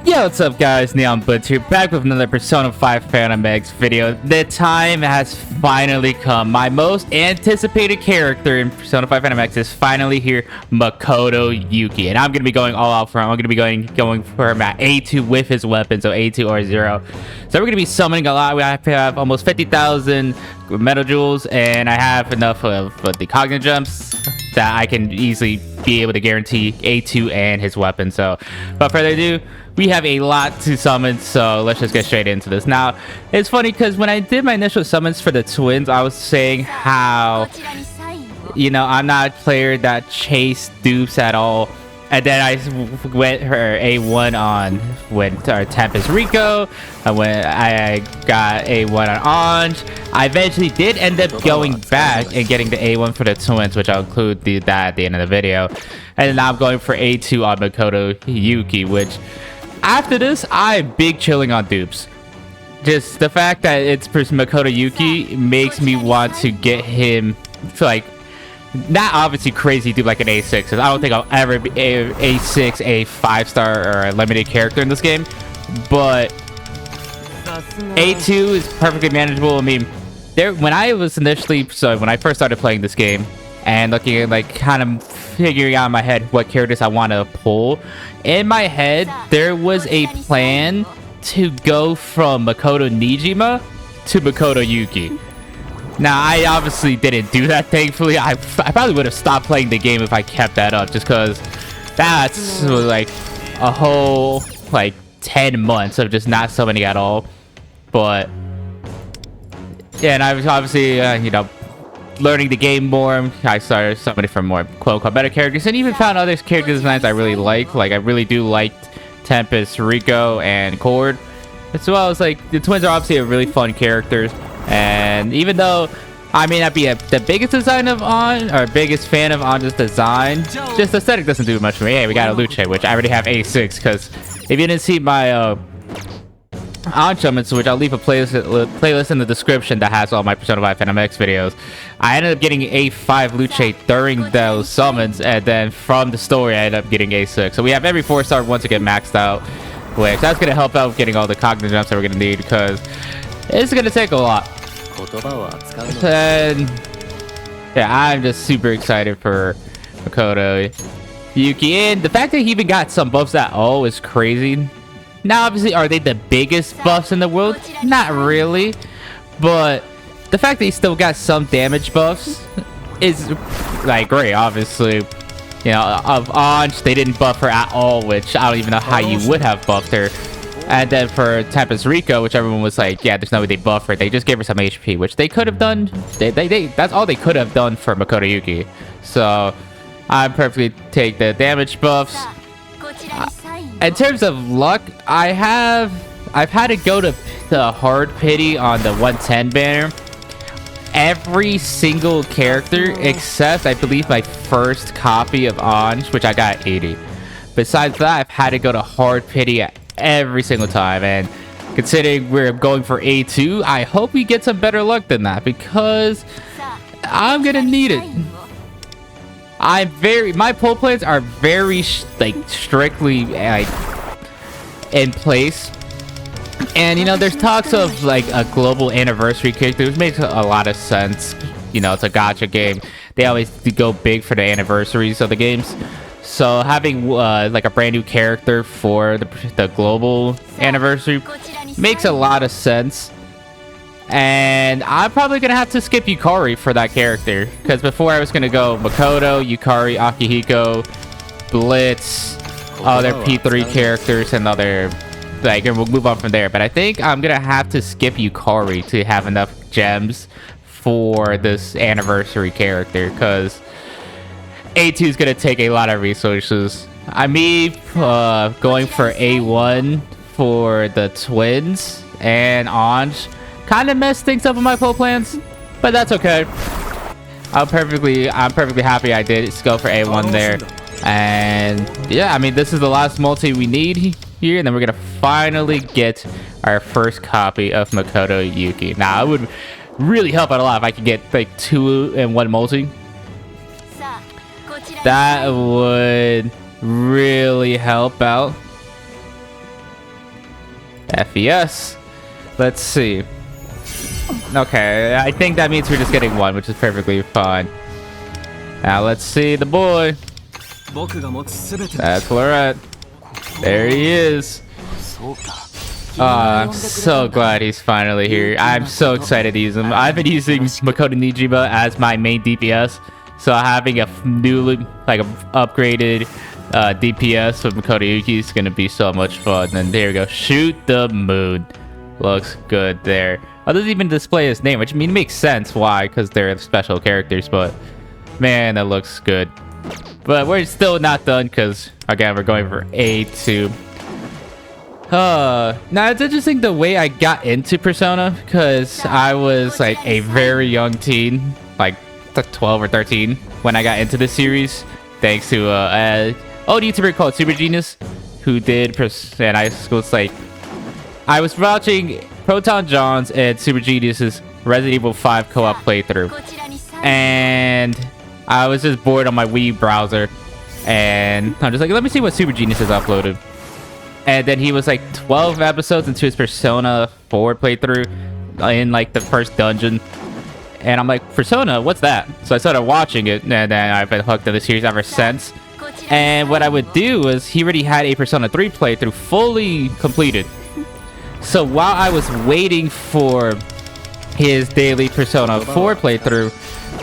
Yo, what's up guys, Neon Blitz here, back with another Persona 5 Phantom X video. The time has finally come. My most anticipated character in Persona 5 Phantom X is finally here, Makoto Yuki. And I'm going to be going all out for him. I'm going to be going for him at A2 with his weapon, so A2 or 0. So we're going to be summoning a lot. We have almost 50,000 metal jewels, and I have enough of the cognitive jumps that I can easily be able to guarantee A2 and his weapon. So without further ado, we have a lot to summon, so let's just get straight into this. Now, it's funny because when I did my initial summons for the twins, I was saying how, you know, I'm not a player that chase dupes at all. And then I went her A1 on when Tempest Rico, when I got A1 on Anj. I eventually did end up going back and getting the A1 for the twins, which I'll include that at the end of the video. And now I'm going for A2 on Makoto Yuki, which after this, I'm big chilling on dupes. Just the fact that it's Makoto Yuki makes me want to get him, like, not obviously crazy dude like an A6. I don't think I'll ever be A6, a 5-star or a limited character in this game, but A2 is perfectly manageable. I mean, when I first started playing this game and looking at, like, kind of figuring out in my head what characters I want to pull, in my head there was a plan to go from Makoto Nijima to Makoto Yuki. Now, I obviously didn't do that, thankfully. I probably would have stopped playing the game if I kept that up, just because that's like a whole, like, 10 months of just not summoning at all. But, yeah, and I was obviously, you know, learning the game more. I started summoning from more quote-unquote better characters, and even found other character designs I really like. Like, I really do like Tempest, Rico, and Cord. As well as, like, the twins are obviously a really fun characters. And even though I may not be the biggest design of biggest fan of Anja's design, just aesthetic doesn't do much for me. Hey, we got a Luce, which I already have A6, because if you didn't see my Anj summons, which I'll leave a playlist in the description that has all my Persona 5 Phantom X videos, I ended up getting A5 Luce during those summons, and then from the story I ended up getting A6. So we have every 4-star once again maxed out, which that's going to help out getting all the cognitive jumps that we're going to need, because it's going to take a lot. And yeah, I'm just super excited for Makoto Yuki. And the fact that he even got some buffs at all is crazy. Now, obviously, are they the biggest buffs in the world? Not really. But the fact that he still got some damage buffs is, like, great. Obviously, you know, of Anj, they didn't buff her at all, which I don't even know how you would have buffed her. And then for Tempest Rico, which everyone was like, yeah, there's no way they buff her. They just gave her some HP, which they could have done. That's all they could have done for Makoto Yuki. So I perfectly take the damage buffs. In terms of luck, I've had to go to the hard pity on the 110 banner. Every single character except, I believe, my first copy of Anj, which I got 80. Besides that, I've had to go to hard pity every single time, and considering we're going for A2, I hope we get some better luck than that, because I'm gonna need it. My pull plans are very strictly like in place, and you know, there's talks of like a global anniversary character, which makes a lot of sense. You know, it's a gacha game. They always go big for the anniversaries of the games. So having like a brand new character for the global anniversary makes a lot of sense. And I'm probably going to have to skip Yukari for that character, because before I was going to go Makoto, Yukari, Akihiko, Blitz, other P3 characters, and other, like, and we'll move on from there. But I think I'm going to have to skip Yukari to have enough gems for this anniversary character, because A2 is going to take a lot of resources. Going for A1 for the twins and Anj kind of messed things up with my pull plans, but that's okay. I'm perfectly happy I did go for A1 there. And yeah, I mean, this is the last multi we need here, and then we're going to finally get our first copy of Makoto Yuki. Now, it would really help out a lot if I could get like 2 in 1 multi. That would really help out. FES. Let's see. Okay, I think that means we're just getting one, which is perfectly fine. Now let's see the boy. That's Florette. There he is. I'm so glad he's finally here. I'm so excited to use him. I've been using Makoto Nijiba as my main DPS, so having a newly, like, upgraded DPS with Makoto Yuki is gonna be so much fun. And there we go. Shoot the moon. Looks good there. Oh, doesn't even display his name, which makes sense why, because they're special characters. But man, that looks good. But we're still not done because again we're going for A2. Now it's interesting the way I got into Persona, because I was like a very young teen, like 12 or 13 when I got into this series, thanks to old YouTuber called Super Genius, who did and I was like, I was watching Proton John's and Super Genius's Resident Evil 5 co-op playthrough, and I was just bored on my Wii browser, and I'm just like, let me see what Super Genius has uploaded. And then he was like 12 episodes into his Persona 4 playthrough in like the first dungeon. And I'm like, Persona, what's that? So I started watching it, and then I've been hooked to the series ever since. And what I would do was, he already had a Persona 3 playthrough fully completed. So while I was waiting for his daily Persona 4 playthrough,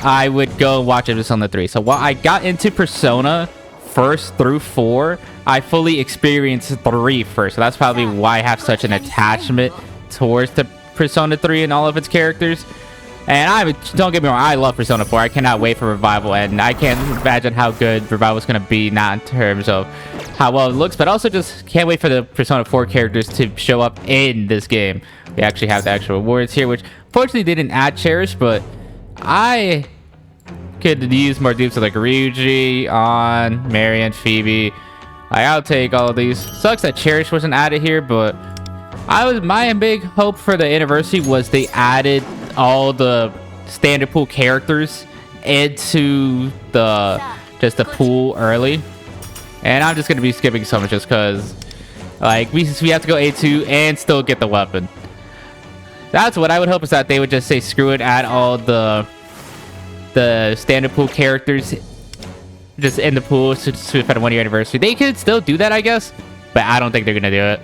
I would go and watch Persona 3. So while I got into Persona 1st through 4, I fully experienced 3 first. So that's probably why I have such an attachment towards the Persona 3 and all of its characters. And don't get me wrong, I love Persona 4. I cannot wait for Revival, and I can't imagine how good Revival is going to be, not in terms of how well it looks, but also just can't wait for the Persona 4 characters to show up in this game. We actually have the actual awards here, which fortunately they didn't add Cherish, but I could use more dupes like Ryuji, An, Marion, Phoebe. I'll take all of these. Sucks that Cherish wasn't added here, but my big hope for the anniversary was they added all the standard pool characters into the pool early. And I'm just gonna be skipping some just because like we have to go A2 and still get the weapon. That's what I would hope, is that they would just say screw it, add all the standard pool characters just in the pool for the 1-year anniversary. They could still do that, I guess, but I don't think they're gonna do it.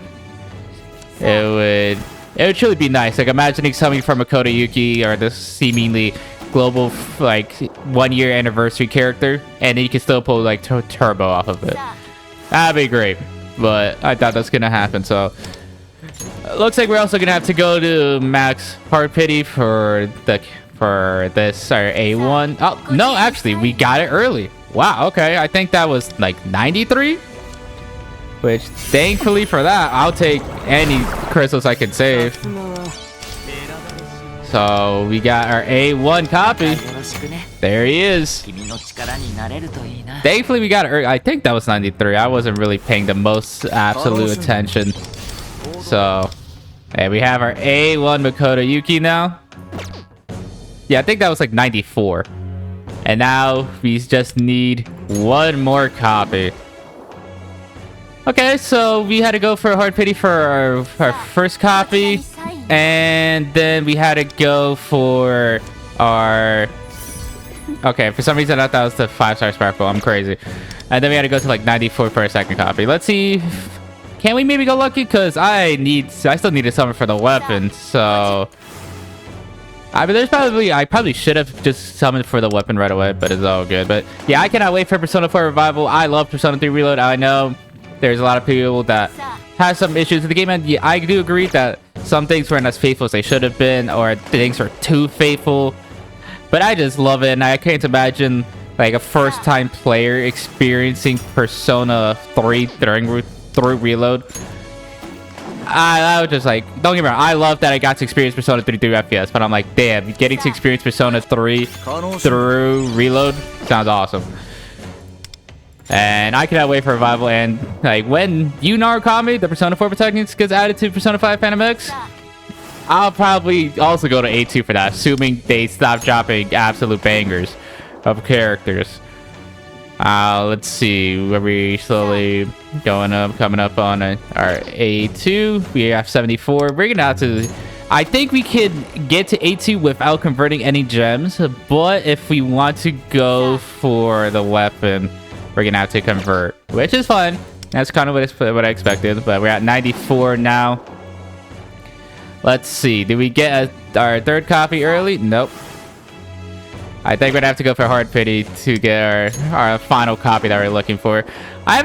It would truly be nice, like imagining something from Makoto Yuki or this seemingly global like 1-year anniversary character, and then you can still pull like turbo off of it. That'd be great, but I doubt that's gonna happen. So looks like we're also gonna have to go to Max Hard Pity for this our A1. Oh no, actually we got it early. Wow, okay, I think that was like 93, which thankfully for that I'll take any crystals I can save. So we got our A1 copy. There he is. Thankfully we got it early. I think that was 93. I wasn't really paying the most absolute attention. So hey, we have our A1 Makoto Yuki now. Yeah, I think that was like 94. And now we just need one more copy. Okay, so we had to go for a Hard Pity for our first copy. And then we had to go for our... Okay, for some reason I thought that was the 5-star Sparkle. I'm crazy. And then we had to go to like 94 for a second copy. Let's see. Can we maybe go lucky? Because I still needed something for the weapon. So... I mean, I probably should have just summoned for the weapon right away, but it's all good. But yeah, I cannot wait for Persona 4 Revival. I love Persona 3 Reload. I know there's a lot of people that have some issues with the game, and yeah, I do agree that some things weren't as faithful as they should have been, or things were too faithful. But I just love it, and I can't imagine like a first-time player experiencing Persona 3 through Reload. I was just like, don't get me wrong, I love that I got to experience Persona 3 through FPS, but I'm like, damn, getting to experience Persona 3 through Reload sounds awesome. And I cannot wait for Revival. And like when Narukami, the Persona 4 Protagonist, gets added to Persona 5 Phantom X, I'll probably also go to A2 for that, assuming they stop dropping absolute bangers of characters. Let's see. Where we slowly going up, coming up on our A2. We have 74. Bringing it out to... I think we could get to A2 without converting any gems. But if we want to go for the weapon, we're going to have to convert. Which is fine. That's kind of what I expected. But we're at 94 now. Let's see. Did we get our third copy early? Nope. I think we're gonna have to go for hard pity to get our final copy that we're looking for. I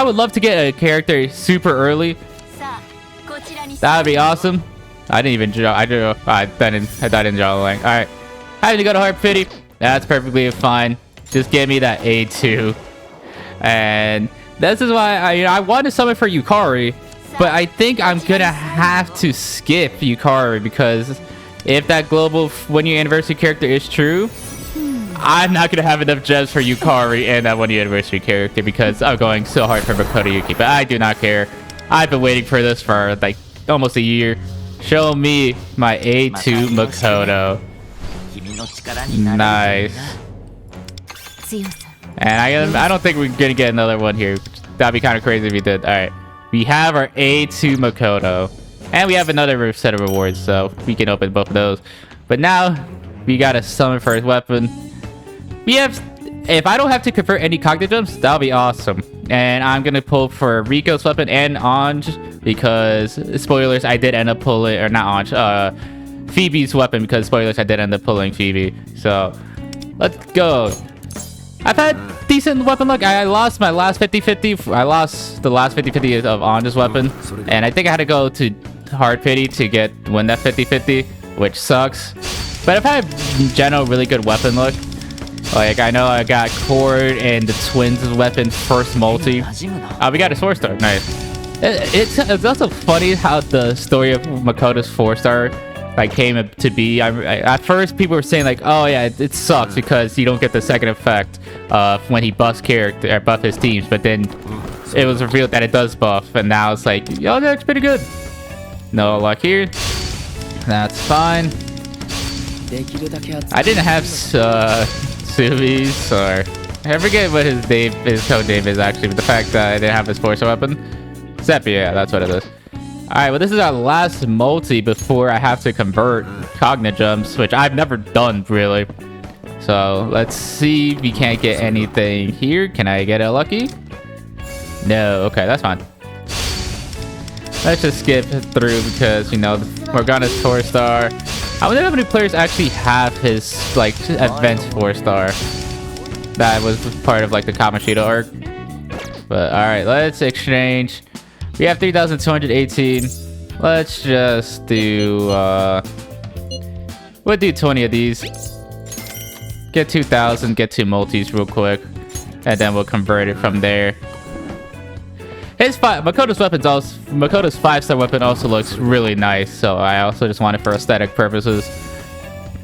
would love to get a character super early. That would be awesome. I didn't even draw. I didn't draw the line. All right, having to go to hard pity. That's perfectly fine. Just give me that A2. And this is why I want to summon for Yukari, but I think I'm gonna have to skip Yukari because if that global 1 year anniversary character is true, I'm not gonna have enough gems for Yukari and that 1 year anniversary character because I'm going so hard for Makoto Yuki. But I do not care. I've been waiting for this for like almost a year. Show me my A2 Makoto. Nice. And I don't think we're gonna get another one here. That'd be kind of crazy if we did. All right, we have our A2 Makoto. And we have another set of rewards, so we can open both of those. But now, we gotta summon for his weapon. If I don't have to convert any cognitive gems, that'll be awesome. And I'm gonna pull for Rico's weapon and Anj, because, spoilers, I did end up pulling, or not Anj, Phoebe's weapon, because, spoilers, I did end up pulling Phoebe. So, let's go. I've had decent weapon luck. I lost my last 50-50. I lost the last 50-50 of Anja's weapon. And I think I had to go to hard pity to win that 50-50, which sucks. But I've had in general really good weapon luck. Like I know I got Cord and the twins' weapon first multi. We got a 4-star. Nice. It's also funny how the story of Makoto's 4-star like came to be. At first people were saying like, oh yeah, it sucks because you don't get the second effect when he buffs character or buff his teams. But then it was revealed that it does buff, and now it's like, yo, that's pretty good. No luck here. That's fine. I didn't have Subi's or I forget what his code name is actually, but the fact that I didn't have his force weapon. Seppi, yeah, that's what it is. Alright, well this is our last multi before I have to convert Cogna Gems, which I've never done really. So let's see if we can't get anything here. Can I get a lucky? No, okay, that's fine. Let's just skip through because, you know, Morgana's 4-star. I wonder how many players actually have his, like, advanced 4-star. That was part of, like, the Kamoshida arc. But, alright, let's exchange. We have 3,218. Let's just do, we'll do 20 of these. Get 2,000, get 2 multis real quick. And then we'll convert it from there. Makoto's weapons also, Makoto's 5-star weapon also looks really nice, so I also just want it for aesthetic purposes.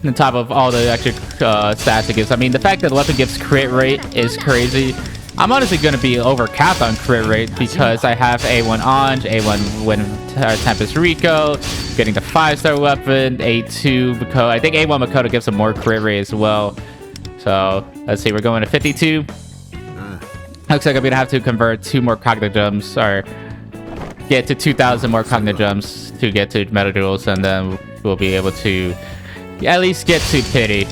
On top of all the extra stats it gives. I mean, the fact that the weapon gives crit rate is crazy. I'm honestly going to be over-capped on crit rate because I have A1 Anj, A1 Tempest Rico, getting the 5-star weapon, A2 Makoto. I think A1 Makoto gives some more crit rate as well. So, let's see, we're going to 52. Looks like I'm gonna have to convert 2 more Cognitive Gems, or get to 2,000 more Cognitive Gems to get to Meta Duels, and then we'll be able to at least get to Pity.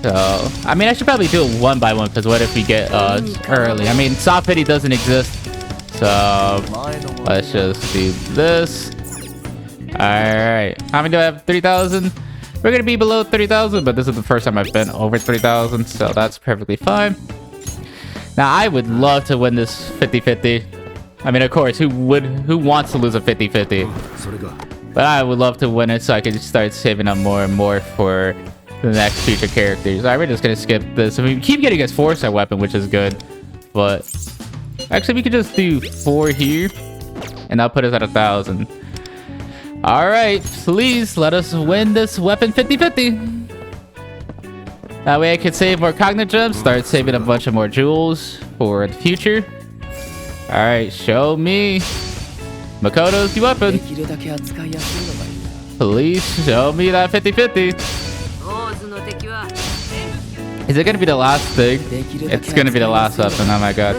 So, I mean, I should probably do it one by one, because what if we get early? I mean, Soft Pity doesn't exist, so let's just do this. Alright, how many do I have? 3,000? We're gonna be below 3,000, but this is the first time I've been over 3,000, so that's perfectly fine. Now, I would love to win this 50-50. I mean, of course, who wants to lose a 50-50? But I would love to win it so I can start saving up more and more for the next future characters. Alright, we're just gonna skip this. I mean, we keep getting his 4-star weapon, which is good. But actually, we could just do 4 here, and that'll put us at 1,000. Alright, please let us win this weapon 50-50. That way I can save more Cognitive Gems, start saving a bunch of more jewels for the future. Alright, show me Makoto's weapon. Please show me that 50-50. Is it gonna be the last thing? It's gonna be the last weapon. Oh my god.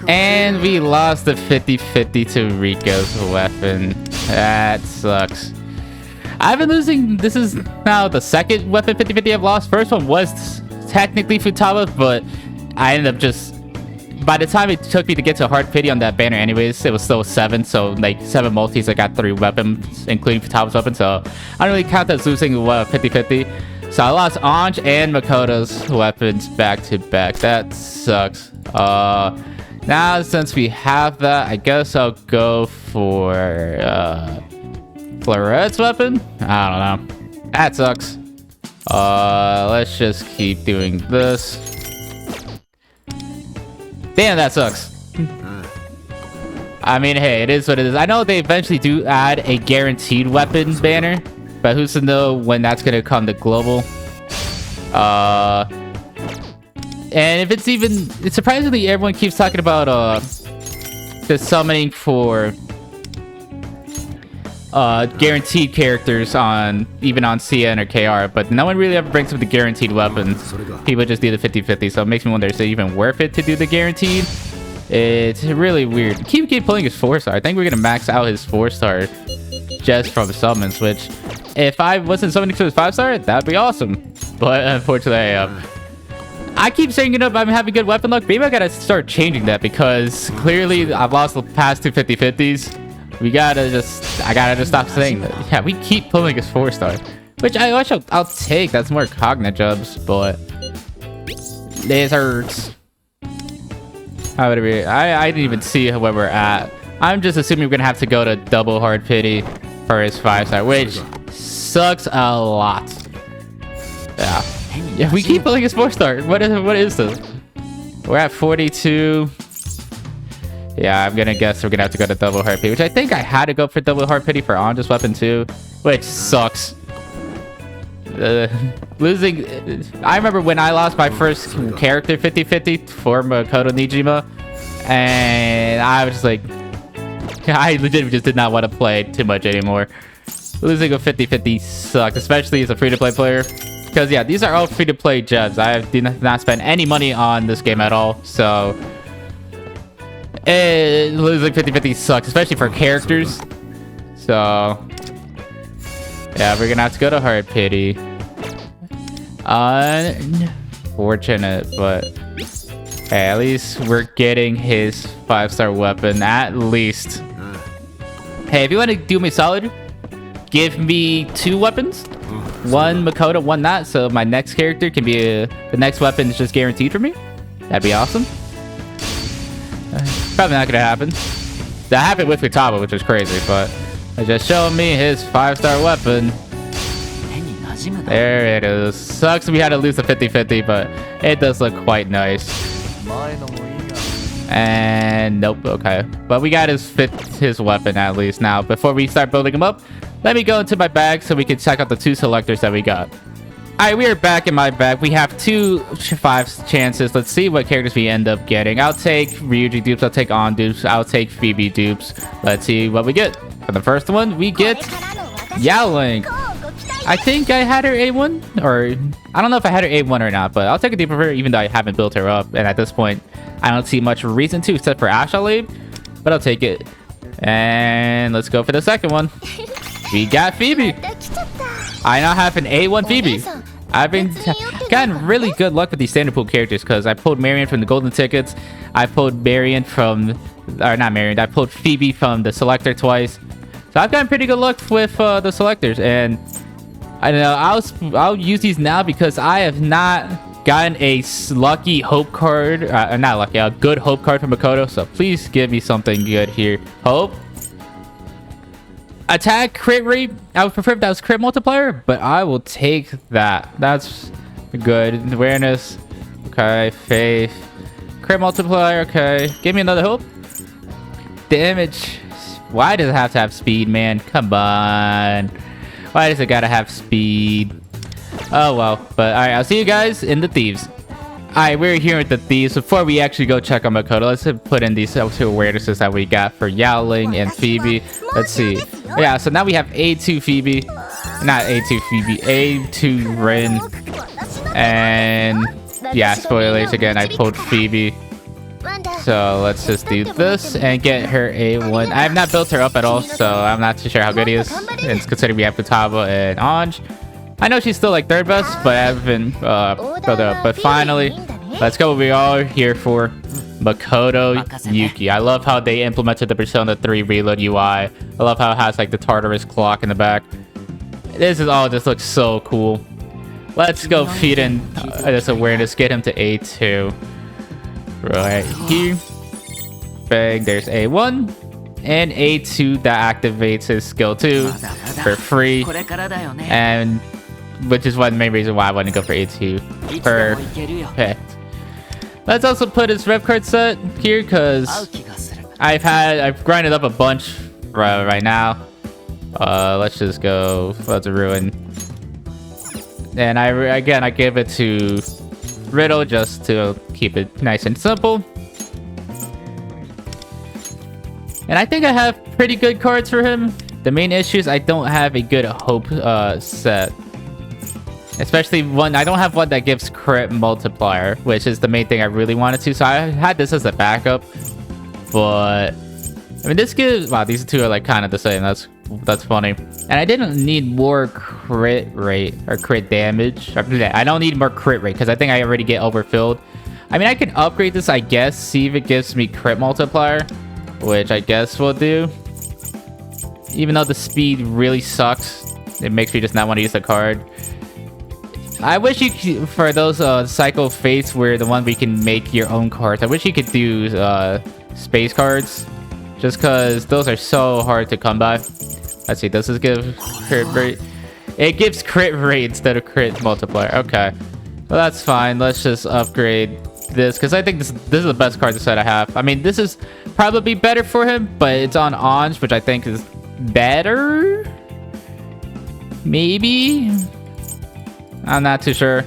And we lost the 50-50 to Rico's weapon. That sucks. I've been losing. This is now the second weapon 50-50 I've lost. First one was technically Futaba, but I ended up just... By the time it took me to get to hard pity on that banner anyways, it was still 7. So like 7 multis, I got 3 weapons, including Futaba's weapon. So I don't really count that as losing 50-50. So I lost Anj and Makoto's weapons back to back. That sucks. Now since we have that, I guess I'll go for Florette's weapon. I don't know. That sucks. Let's just keep doing this. Damn, that sucks. I mean, hey, it is what it is. I know they eventually do add a guaranteed weapon banner, but who's to know when that's gonna come to global? And if it's even... Surprisingly, everyone keeps talking about the summoning for guaranteed characters on even on CN or KR, but no one really ever brings up the guaranteed weapons. People just do the 50-50, so it makes me wonder, is it even worth it to do the guaranteed? It's really weird. Keep pulling his 4-star. I think we're gonna max out his 4-star just from summons, which if I wasn't summoning for his 5-star, that'd be awesome. But unfortunately, I keep saying, you know, I'm having good weapon luck. Maybe I gotta start changing that, because clearly I've lost the past 2 50-50s. I gotta just stop saying that. Yeah, we keep pulling his 4-star, which I wish I'll take. That's more Cognijubs, but this hurts. How would it be? I didn't even see where we're at. I'm just assuming we're gonna have to go to double hard pity for his 5-star, which sucks a lot. Yeah, we keep pulling his 4-star. What is this? We're at 42. Yeah, I'm gonna guess we're gonna have to go to double hard pity, which I think I had to go for double hard pity for Anja's weapon too, which sucks. Losing... I remember when I lost my first character 50-50 for Makoto Nijima, and I was just like... I legitimately just did not want to play too much anymore. Losing a 50-50 sucks, especially as a free-to-play player. Because yeah, these are all free-to-play gems. I did not spend any money on this game at all, so... losing 50-50 sucks, especially for characters. So... yeah, we're gonna have to go to hard pity. Unfortunate, but hey, at least we're getting his 5-star weapon, at least. Hey, if you want to do me a solid, give me 2 weapons. 1 Makoto, 1 not, so my next character can be the next weapon is just guaranteed for me. That'd be awesome. Probably not gonna happen. That happened with Futaba, which was crazy, but they just showed me his 5-star weapon. There it is. Sucks we had to lose the 50-50, but it does look quite nice. And nope, okay. But we got his weapon at least. Now, before we start building him up, let me go into my bag so we can check out the 2 selectors that we got. Alright, we are back in my bag. We have 2 5 chances. Let's see what characters we end up getting. I'll take Ryuji dupes. I'll take On dupes. I'll take Phoebe dupes. Let's see what we get. For the first one, we get Yaoling. I think I had her A1, or I don't know if I had her A1 or not, but I'll take a dupe of her even though I haven't built her up. And at this point, I don't see much reason to, except for Ashalib, but I'll take it. And let's go for the second one. We got Phoebe. I now have an A1 Phoebe. I've been gotten really good luck with these standard pool characters because I pulled Marion from the golden tickets. I pulled Marion from, or not Marion, I pulled Phoebe from the selector twice. So I've gotten pretty good luck with the selectors, and I don't know, I'll use these now because I have not gotten a lucky hope card, not lucky, a good hope card from Makoto. So please give me something good here. Hope. Attack, crit rate. I would prefer if that was crit multiplier, but I will take that. That's good. Awareness. Okay. Faith. Crit multiplier. Okay. Give me another hope. Damage. Why does it have to have speed, man? Come on. Why does it gotta have speed? Oh, well. But alright, I'll see you guys in the Thieves. Alright, we're here with the Thieves. Before we actually go check on Makoto, let's put in these 2 awarenesses that we got for Yaoling and Phoebe. Let's see. Yeah, so now we have A2 Phoebe. Not A2 Phoebe. A2 Rin. And yeah, spoilers again, I pulled Phoebe. So let's just do this and get her a 1. I have not built her up at all, so I'm not too sure how good he is. And considering we have Futaba and Anj, I know she's still like 3rd best, but I haven't built her up. But finally, let's go what we all here for. Makoto Yuki. I love how they implemented the Persona 3 reload UI. I love how it has like the Tartarus clock in the back. This is all just looks so cool. Let's go feed in this awareness, get him to A2. Right here. Bang, there's A1. And A2 that activates his skill 2 for free. And which is one main reason why I want to go for A2. Perfect. Let's also put his rev card set here because I've grinded up a bunch right now. Let's just go. Let's ruin. And I give it to Riddle just to keep it nice and simple. And I think I have pretty good cards for him. The main issue is I don't have a good hope set. Especially one, I don't have one that gives crit multiplier, which is the main thing I really wanted to. So I had this as a backup, but I mean, this gives, wow, these two are like kind of the same. That's funny. And I didn't need more crit rate or crit damage. I don't need more crit rate because I think I already get overfilled. I mean, I can upgrade this, I guess, see if it gives me crit multiplier, which I guess will do. Even though the speed really sucks, it makes me just not want to use the card. I wish you could, for those Psycho Fates where the one where you can make your own cards, I wish you could do space cards, just because those are so hard to come by. Let's see, does this give crit rate? It gives crit rate instead of crit multiplier. Okay, well that's fine. Let's just upgrade this because I think this is the best card set I have. I mean, this is probably better for him, but it's on Anj, which I think is better. Maybe. I'm not too sure.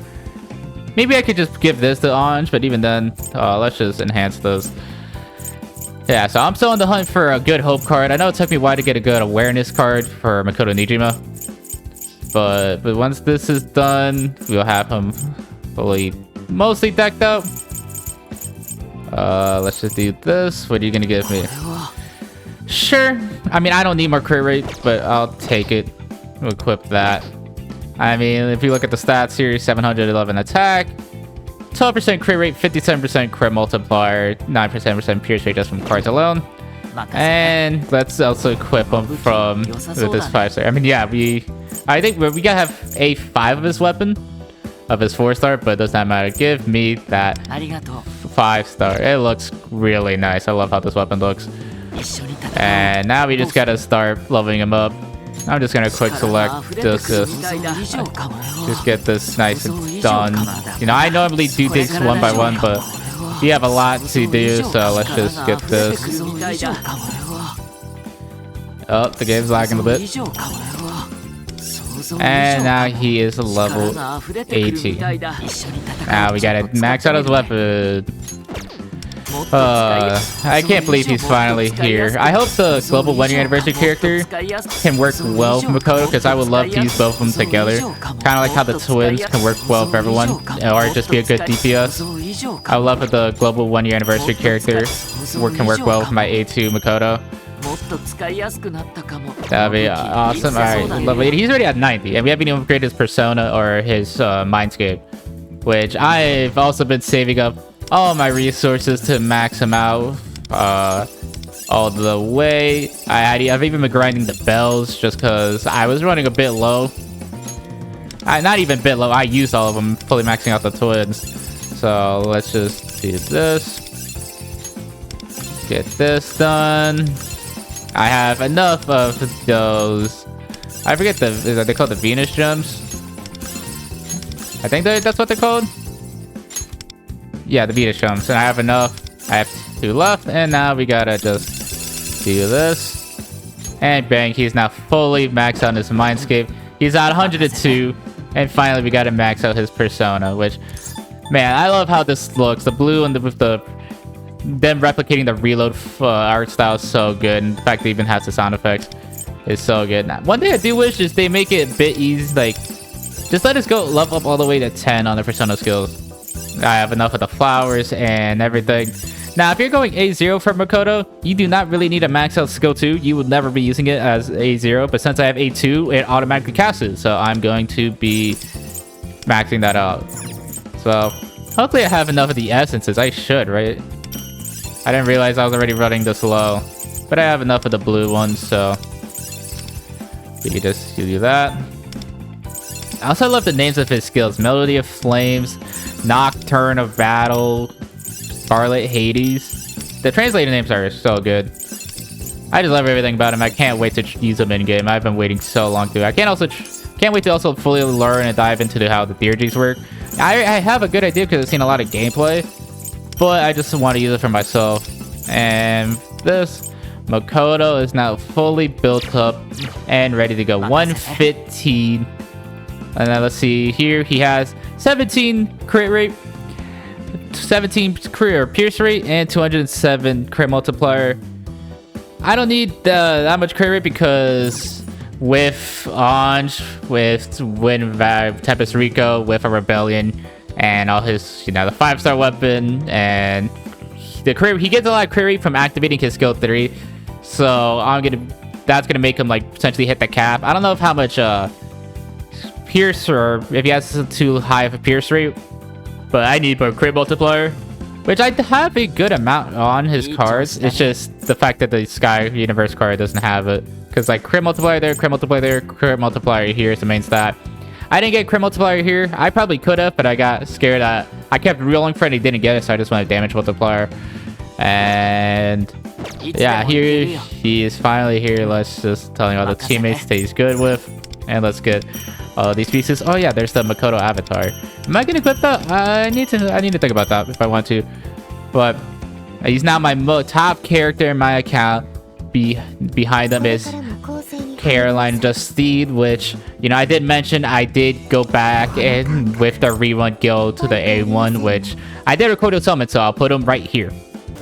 Maybe I could just give this to Anj, but even then, let's just enhance those. Yeah, so I'm still on the hunt for a good hope card. I know it took me a while to get a good awareness card for Makoto Nijima. But once this is done, we'll have him fully, mostly decked out. Let's just do this. What are you gonna give me? Sure. I mean, I don't need more crit rate, but I'll take it. We'll equip that. I mean, if you look at the stats here, 711 attack, 12% crit rate, 57% crit multiplier, 9% pierce rate just from cards alone. And let's also equip him from with this 5-star. I mean, yeah, I think we gotta have a 5 of his weapon, of his 4-star, but it does not matter. Give me that 5-star. It looks really nice. I love how this weapon looks. And now we just gotta start leveling him up. I'm just gonna quick select just get this nice and done. You know, I normally do things one by one, but we have a lot to do, so let's just get this. Oh, the game's lagging a bit. And now he is level 80. Now we gotta max out his weapon. I can't believe he's finally here. I hope the global 1-year anniversary character can work well for Makoto, because I would love to use both of them together. Kind of like how the twins can work well for everyone, or just be a good DPS. I would love if the global 1-year anniversary character can work well with my A2 Makoto. That'd be awesome. Alright, lovely. He's already at 90, and we haven't even upgraded his persona or his Mindscape, which I've also been saving up all my resources to max him out all the way. I've even been grinding the bells just because I was running a bit low. Not even a bit low, I used all of them, fully maxing out the twins. So let's just do this. Get this done. I have enough of those. I forget they called the Venus gems. I think that's what they're called. Yeah, the Venus gems. And I have enough. I have 2 left, and now we gotta just do this. And bang, he's now fully maxed out his Mindscape. He's at 102, and finally we gotta max out his persona, which, man, I love how this looks. The blue and with them replicating the reload art style is so good. And the fact that it even has the sound effects is so good. Now, one thing I do wish is they make it a bit easy, like, just let us go level up all the way to 10 on the persona skills. I have enough of the flowers and everything. Now, if you're going A0 for Makoto, you do not really need a max out skill 2. You would never be using it as A0, but since I have A2, it automatically casts it. So I'm going to be maxing that out. So hopefully I have enough of the essences. I should, right? I didn't realize I was already running this low. But I have enough of the blue ones, so we can just do that. I also love the names of his skills. Melody of Flames, Nocturne of Battle, Scarlet Hades. The translated names are so good. I just love everything about him. I can't wait to use them in game. I've been waiting so long to. I can't wait to also fully learn and dive into how the theurgies work. I have a good idea because I've seen a lot of gameplay, but I just want to use it for myself. And this Makoto is now fully built up and ready to go. 115. And then let's see here. He has 17 crit rate, 17 crit or pierce rate, and 207 crit multiplier. I don't need that much crit rate because with Ange, with Wind Vibe, Tempest Rico, with a Rebellion, and all his, the 5-star weapon, and the crit, he gets a lot of crit rate from activating his skill 3. So that's gonna make him like potentially hit the cap. I don't know if how much pierce or if he has too high of a pierce rate, but I need more crit multiplier, which I have a good amount on his cards. It's just the fact that the Sky Universe card doesn't have it, because like crit multiplier there, crit multiplier there, crit multiplier here is the main stat. I didn't get crit multiplier here. I probably could have, but I got scared that I kept rolling for it and he didn't get it, so I just wanted damage multiplier. And yeah, here he is finally here. Let's just tell him all the teammates that he's good with, and let's get all these pieces. Oh yeah, there's the Makoto avatar. Am I gonna equip that? I need to think about that if I want to. But he's now my top character in my account. Behind them is Caroline Justine, which I did mention I did go back and with the rerun guild to the A1, which I did record a summon, so I'll put them right here.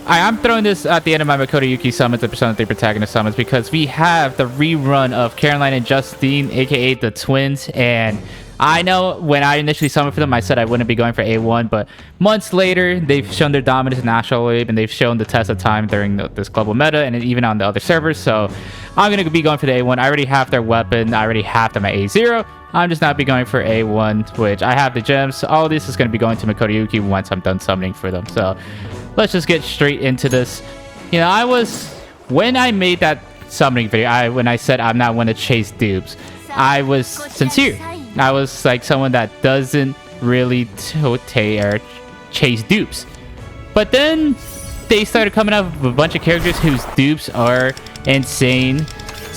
I'm throwing this at the end of my Makoto Yuki summons, the Persona 3 Protagonist summons, because we have the rerun of Caroline and Justine, aka the twins. And I know when I initially summoned for them, I said I wouldn't be going for A1, but months later, they've shown their dominance in National Wave, and they've shown the test of time during this global meta, and even on the other servers. So I'm going to be going for the A1. I already have their weapon. I already have them at A0. I'm just not be going for A1, which I have the gems. All of this is going to be going to Makoto Yuki once I'm done summoning for them. So let's just get straight into this. When I made that summoning video, when I said I'm not one to chase dupes, I was sincere. I was like someone that doesn't really chase dupes. But then they started coming up with a bunch of characters whose dupes are insane.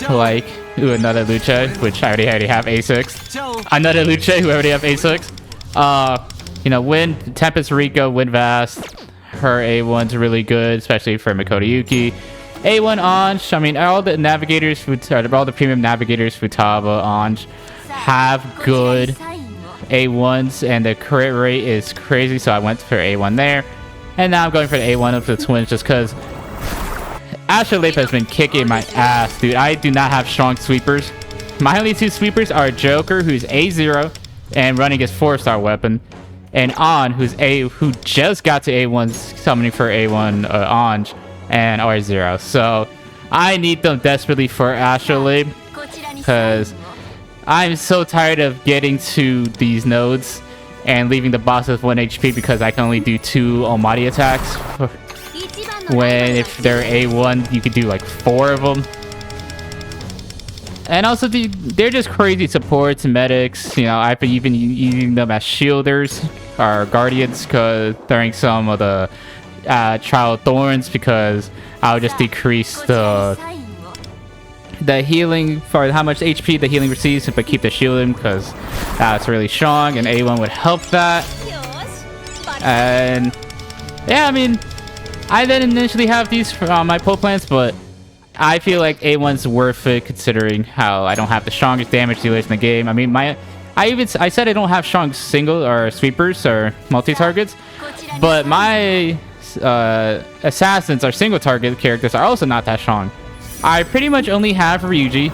Like, another Lucha, which I already have A6. Another Lucha, who I already have A6. Tempest Rico, Wind Vast, her A1's really good, especially for Makoto Yuki. A1 Ange, all the navigators, all the premium navigators, Futaba, Ange, have good A1s, and the crit rate is crazy, so I went for A1 there. And now I'm going for the A1 of the twins just because Astrolabe has been kicking my ass, dude. I do not have strong sweepers. My only two sweepers are Joker, who's A0 and running his 4-star weapon, and On, who just got to A1 summoning for A1 Ange and R0. So I need them desperately for Astrolabe because I'm so tired of getting to these nodes and leaving the boss with 1 HP because I can only do 2 Almighty attacks. When if they're A1, you could do like 4 of them. And also, they're just crazy supports and medics. I've been even using them as shielders or guardians during some of the Trial of Thorns, because I'll just decrease the healing for how much HP the healing receives, but keep the shielding because that's really strong, and A1 would help that. And yeah, I didn't initially have these on my pull plans, but I feel like A1's worth it considering how I don't have the strongest damage dealers in the game. I said I don't have strong single or sweepers or multi-targets, but my assassins or single target characters are also not that strong. I pretty much only have Ryuji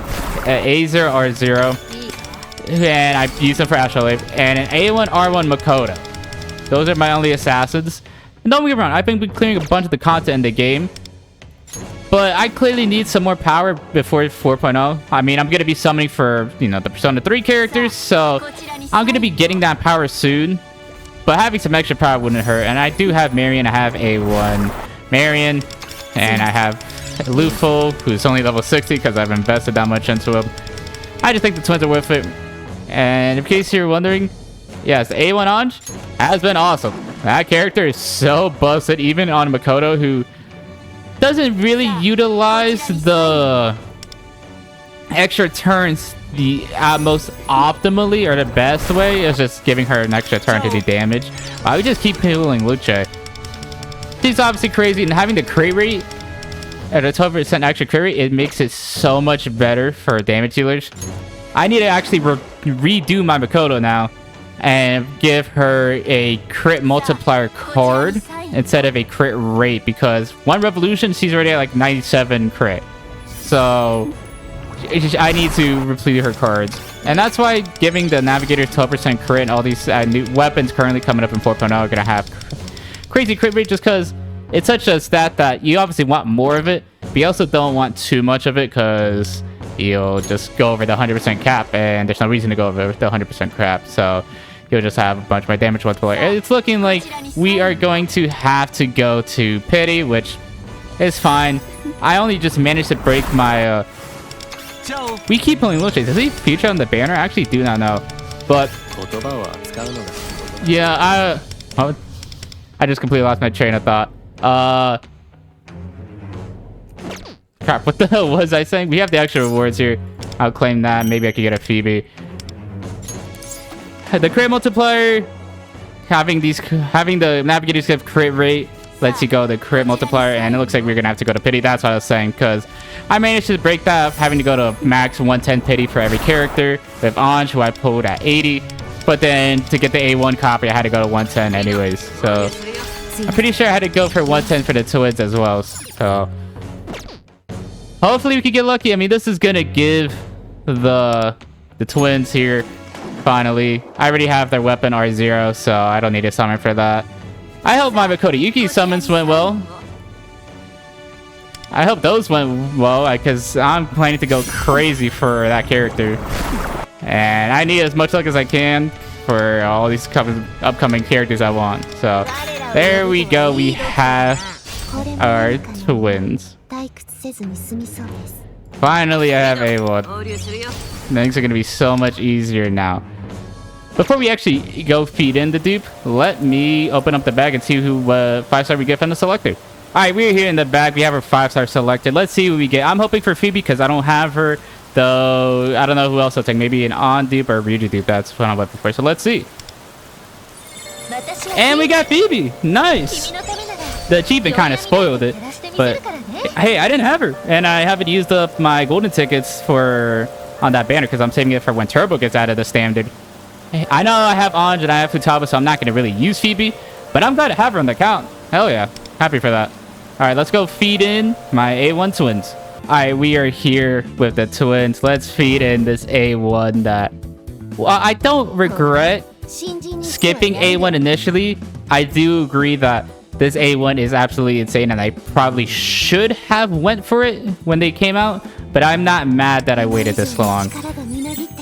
at A0 R0, and I use them for Astrolabe, and an A1 R1 Makoto. Those are my only assassins. And don't get me wrong, I've been clearing a bunch of the content in the game, but I clearly need some more power before 4.0. I mean, I'm going to be summoning for, you know, the Persona 3 characters, so I'm going to be getting that power soon. But having some extra power wouldn't hurt. And I do have Marion. I have A1 Marion. And I have Lufo, who's only level 60 because I've invested that much into him. I just think the twins are worth it. And in case you're wondering, yes, A1 Anj has been awesome. That character is so busted, even on Makoto, who doesn't really utilize the extra turns the most optimally or the best way. Is just giving her an extra turn to do damage. I would just keep healing Luce. She's obviously crazy, and having the crit rate at a 12% extra crit rate, it makes it so much better for damage dealers. I need to actually redo my Makoto now and give her a crit multiplier card instead of a crit rate, because one revolution she's already at like 97 crit. So I need to replete her cards, and that's why giving the navigator 12% crit and all these new weapons currently coming up in 4.0 are gonna have crazy crit rate, just because it's such a stat that you obviously want more of it, but you also don't want too much of it, because you'll just go over the 100% cap, and there's no reason to go over the 100% cap. So you'll just have a bunch more damage multiplier. It's looking like we are going to have to go to pity, which is fine. I only just managed to break my we keep pulling Luce. Does he feature on the banner? I actually do not know. But yeah, I just completely lost my train of thought. Crap, what the hell was I saying? We have the extra rewards here. I'll claim that. Maybe I could get a Phoebe. The crit multiplier, having the navigators give crit rate lets you go the crit multiplier, and it looks like we're gonna have to go to pity. That's what I was saying, because I managed to break that, having to go to max 110 pity for every character with Anj, who I pulled at 80. But then to get the A1 copy, I had to go to 110 anyways. So I'm pretty sure I had to go for 110 for the twins as well. So hopefully we can get lucky. I mean, this is gonna give the twins here finally. I already have their weapon R0, so I don't need a summon for that. I hope my Makoto Yuki summons went well. I hope those went well, because I'm planning to go crazy for that character. And I need as much luck as I can for all these upcoming characters I want. So there we go. We have our twins. Finally, I have A1. Things are going to be so much easier now. Before we actually go feed in the dupe, let me open up the bag and see who 5-star we get from the selector. All right, we're here in the bag. We have our 5-star selected. Let's see what we get. I'm hoping for Phoebe, because I don't have her, though. I don't know who else I'll take. Maybe an on dupe or a Ryuji dupe. That's what I'm looking for. So let's see. And we got Phoebe. Nice. The achievement kind of spoiled it, but hey, I didn't have her, and I haven't used up my golden tickets on that banner, because I'm saving it for when Turbo gets out of the standard. I know I have Anj and I have Futaba, so I'm not going to really use Phoebe, but I'm glad to have her on the account. Hell yeah. Happy for that. All right, let's go feed in my A1 twins. All right, we are here with the twins. Let's feed in this A1 that... Well, I don't regret skipping A1 initially. I do agree that this A1 is absolutely insane, and I probably should have went for it when they came out, but I'm not mad that I waited this long.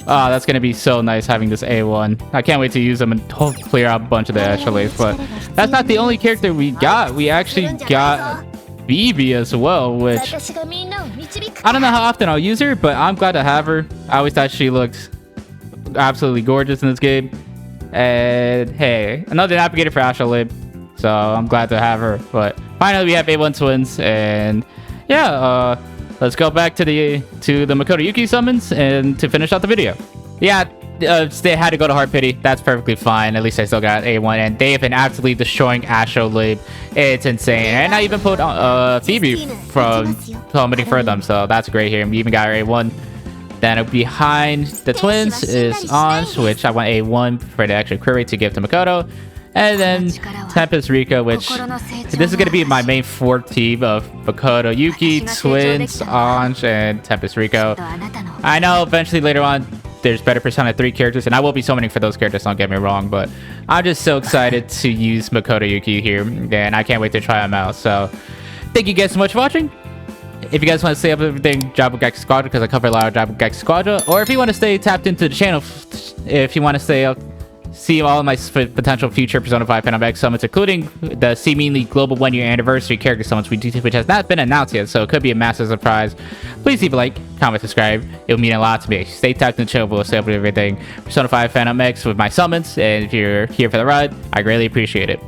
Oh, that's going to be so nice having this A1. I can't wait to use them and clear out a bunch of the echelons. But that's not the only character we got. We actually got Phoebe as well, which I don't know how often I'll use her, but I'm glad to have her. I always thought she looked absolutely gorgeous in this game. And hey, another navigator for Ashley. So I'm glad to have her. But finally, we have A1 twins, and yeah, let's go back to the Makoto Yuki summons and to finish out the video. Yeah, they had to go to Hard Pity. That's perfectly fine. At least I still got A1, and they have been absolutely destroying Asho Lib. It's insane. And I even put Phoebe from comedy for them, so that's great here. We even got our A1. Then behind the twins is Anj, which I want A1 for the extra crit rate to give to Makoto. And then Tempest Rika, which this is going to be my main 4th team of Makoto Yuki, Twins, Anj, and Tempest Rico. I know eventually later on there's better Persona 3 characters, and I will be summoning for those characters, don't get me wrong, but I'm just so excited to use Makoto Yuki here, and I can't wait to try him out. So thank you guys so much for watching. If you guys want to stay up with everything Job Gek Squadra, because I cover a lot of Job Gek Squadra, or if you want to stay tapped into the channel, if you want to stay up, see all of my potential future Persona 5 Phantom X summons, including the seemingly global 1-year anniversary character summons, which has not been announced yet, so it could be a massive surprise. Please leave a like, comment, subscribe. It will mean a lot to me. Stay tapped in the channel. We'll stay up with everything Persona 5 Phantom X with my summons, and if you're here for the ride, I greatly appreciate it.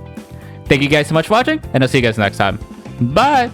Thank you guys so much for watching, and I'll see you guys next time. Bye!